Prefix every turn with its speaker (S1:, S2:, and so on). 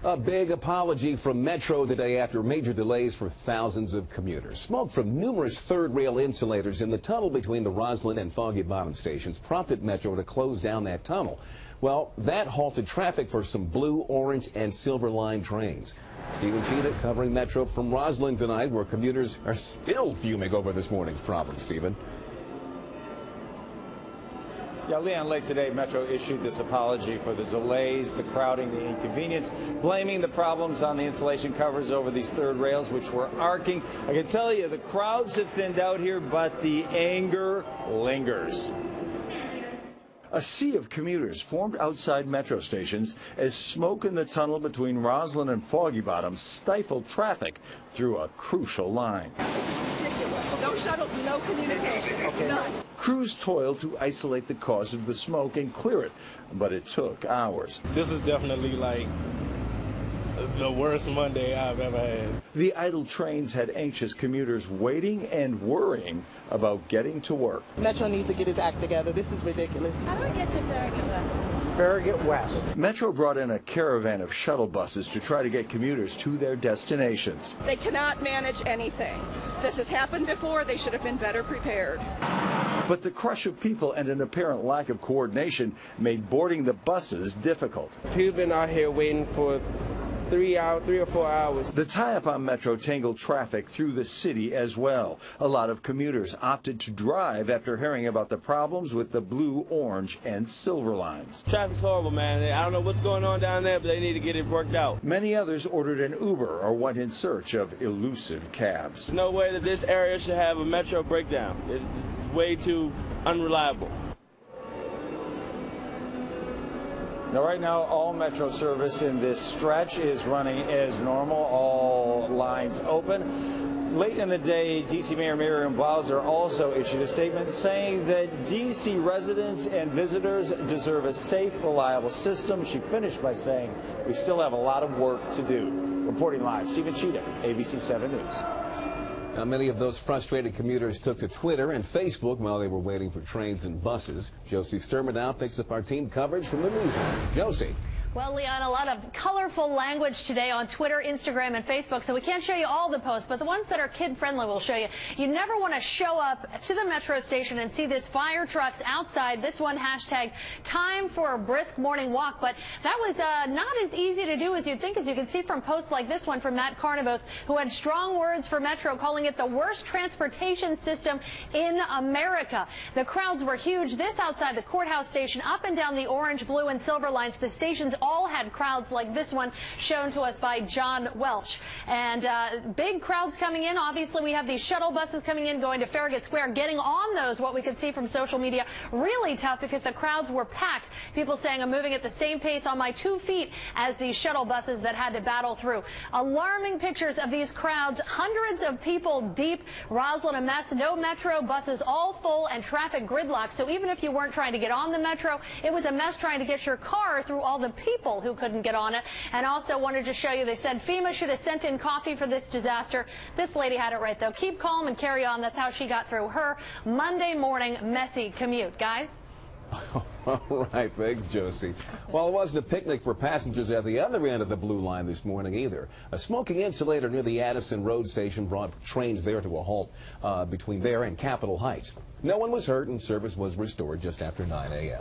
S1: A big apology from Metro today after major delays for thousands of commuters. Smoke from numerous third rail insulators in the tunnel between the Roslyn and Foggy Bottom stations prompted Metro to close down that tunnel. Well, that halted traffic for some blue, orange, and silver line trains. Stephen Cheetah covering Metro from Roslyn tonight, where commuters are still fuming over this morning's problem. Stephen.
S2: Yeah, Leon, late today, Metro issued this apology for the delays, the crowding, the inconvenience, blaming the problems on the insulation covers over these third rails, which were arcing. I can tell you, the crowds have thinned out here, but the anger lingers. A sea of commuters formed outside Metro stations as smoke in the tunnel between Roslyn and Foggy Bottom stifled traffic through a crucial line.
S3: No shuttles, no communication, none.
S2: Crews toiled to isolate the cause of the smoke and clear it, but it took hours.
S4: This is definitely like the worst Monday I've ever had.
S2: The idle trains had anxious commuters waiting and worrying about getting to work.
S3: Metro needs to get its act together. This is ridiculous.
S5: How do I get to Farragut West?
S2: Farragut West. Metro brought in a caravan of shuttle buses to try to get commuters to their destinations.
S6: They cannot manage anything. This has happened before. They should have been better prepared.
S2: But the crush of people and an apparent lack of coordination made boarding the buses difficult.
S4: People have been out here waiting for 3 or 4 hours.
S2: The tie-up on Metro tangled traffic through the city as well. A lot of commuters opted to drive after hearing about the problems with the blue, orange, and silver lines.
S4: Traffic's horrible, man. I don't know what's going on down there, but they need to get it worked out.
S2: Many others ordered an Uber or went in search of elusive cabs.
S4: There's no way that this area should have a Metro breakdown. It's way too unreliable.
S2: Now, right now, all Metro service in this stretch is running as normal, all lines open. Late in the day, D.C. Mayor Miriam Bowser also issued a statement saying that D.C. residents and visitors deserve a safe, reliable system. She finished by saying, we still have a lot of work to do. Reporting live, Stephen Cheetah, ABC 7 News.
S1: Now, many of those frustrated commuters took to Twitter and Facebook while they were waiting for trains and buses. Josie Sturman now picks up our team coverage from the newsroom. Josie.
S5: Well, Leon, a lot of colorful language today on Twitter, Instagram, and Facebook, so we can't show you all the posts, but the ones that are kid-friendly we'll show you. You never want to show up to the Metro station and see this fire trucks outside. This one, hashtag time for a brisk morning walk, but that was not as easy to do as you'd think, as you can see from posts like this one from Matt Carnivos, who had strong words for Metro, calling it the worst transportation system in America. The crowds were huge. This outside the courthouse station, up and down the orange, blue, and silver lines. The stations all had crowds like this one shown to us by John Welch. And big crowds coming in. Obviously, we have these shuttle buses coming in, going to Farragut Square. Getting on those, what we could see from social media, really tough because the crowds were packed. People saying, I'm moving at the same pace on my 2 feet as these shuttle buses that had to battle through. Alarming pictures of these crowds, hundreds of people deep. Roslyn a mess, no Metro, buses all full, and traffic gridlock. So even if you weren't trying to get on the Metro, it was a mess trying to get your car through all the people who couldn't get on it. And also wanted to show you, they said FEMA should have sent in coffee for this disaster. This lady had it right, though. Keep calm and carry on. That's how she got through her Monday morning messy commute. Guys?
S1: All right, thanks, Josie. Well, it wasn't a picnic for passengers at the other end of the blue line this morning either. A smoking insulator near the Addison Road station brought trains there to a halt between there and Capitol Heights. No one was hurt and service was restored just after 9 a.m.